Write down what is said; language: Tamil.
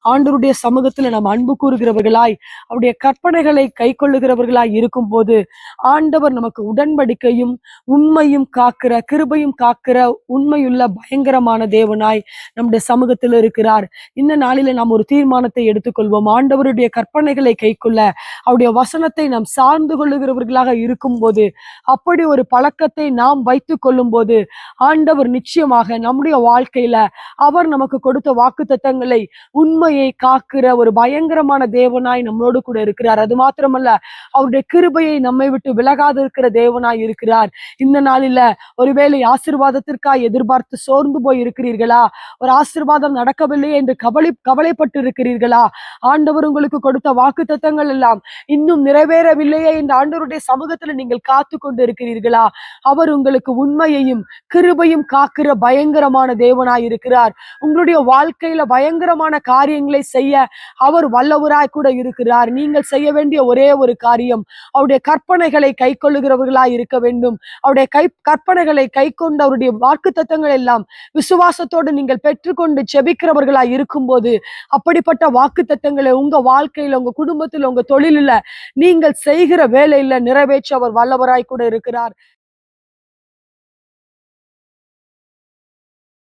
ஆண்டவருடைய சமூகத்துல நம்ம அன்பு கூறுகிறவர்களாய் அவருடைய கற்பனைகளை கை கொள்ளுகிறவர்களாய் இருக்கும் போது ஆண்டவர் நமக்கு உடன்படிக்கையும் உண்மையும் காக்கிற கிருபையும் காக்கிற உண்மையுள்ள பயங்கரமான தேவனாய் நம்முடைய சமூகத்தில் இருக்கிறார். இந்த நாளில நாம் ஒரு தீர்மானத்தை எடுத்துக்கொள்வோம். ஆண்டவருடைய கற்பனைகளை கை கொள்ள அவருடைய வசனத்தை நாம் சார்ந்து கொள்ளுகிறவர்களாக இருக்கும் போது, அப்படி ஒரு பழக்கத்தை நாம் வைத்துக் கொள்ளும் போது ஆண்டவர் நிச்சயமாக நம்முடைய வாழ்க்கையில அவர் நமக்கு கொடுத்த வாக்குத்தத்தங்களை உண்மையை காக்கிற ஒரு பயங்கரமான தேவனாய் நம்மளோடு கூட இருக்கிறார். அது மாத்திரமல்ல, அவருடைய கிருபையை நம்மை விட்டு விலகாது இருக்கிற தேவனாய் இருக்கிறார். இந்த நாளில ஒருவேளை ஆசீர்வாதத்திற்காக எதிர்பார்த்து சோர்ந்து போய் இருக்கிறீர்களா? ஒரு ஆசீர்வாதம் நடக்கவில்லை என்று கவலைப்பட்டு இருக்கிறீர்களா? ஆண்டவர் உங்களுக்கு கொடுத்த வாக்குத்தத்தங்கள் எல்லாம் இன்னும் நிறைவேறவில்லையே என்று ஆண்டவருடைய சமூகத்துல நீங்கள் காத்து கொண்டு இருக்கிறீர்களா? அவர் உங்களுக்கு உண்மையையும் கிருபையும் காக்கிற பயங்கரமான தேவனாய் இருக்கிறார். உங்களுடைய வாழ்க்கையில பயங்கரமான காரியங்களை செய்ய அவர் வல்லவராய் கூட இருக்கிறார். நீங்கள் செய்ய வேண்டிய ஒரே ஒரு காரியம், அவருடைய கற்பனைகளை கை கொள்ளுகிறவர்களாய் இருக்க வேண்டும். அவருடைய கற்பனைகளை கை கொண்டு அவருடைய வாக்குத்தத்தங்கள் எல்லாம் விசுவாசத்தோடு நீங்கள் பெற்றுக்கொண்டு செபிக்கிறவர்களாய் இருக்கும்போது, அப்படிப்பட்ட வாக்குத்தத்தங்களை உங்க வாழ்க்கையில, உங்க குடும்பத்துல, உங்க தொழிலில, நீங்கள் செய்கிற வேலையில நிறைவேற்ற அவர் வல்லவராய் கூட இருக்கிறார்.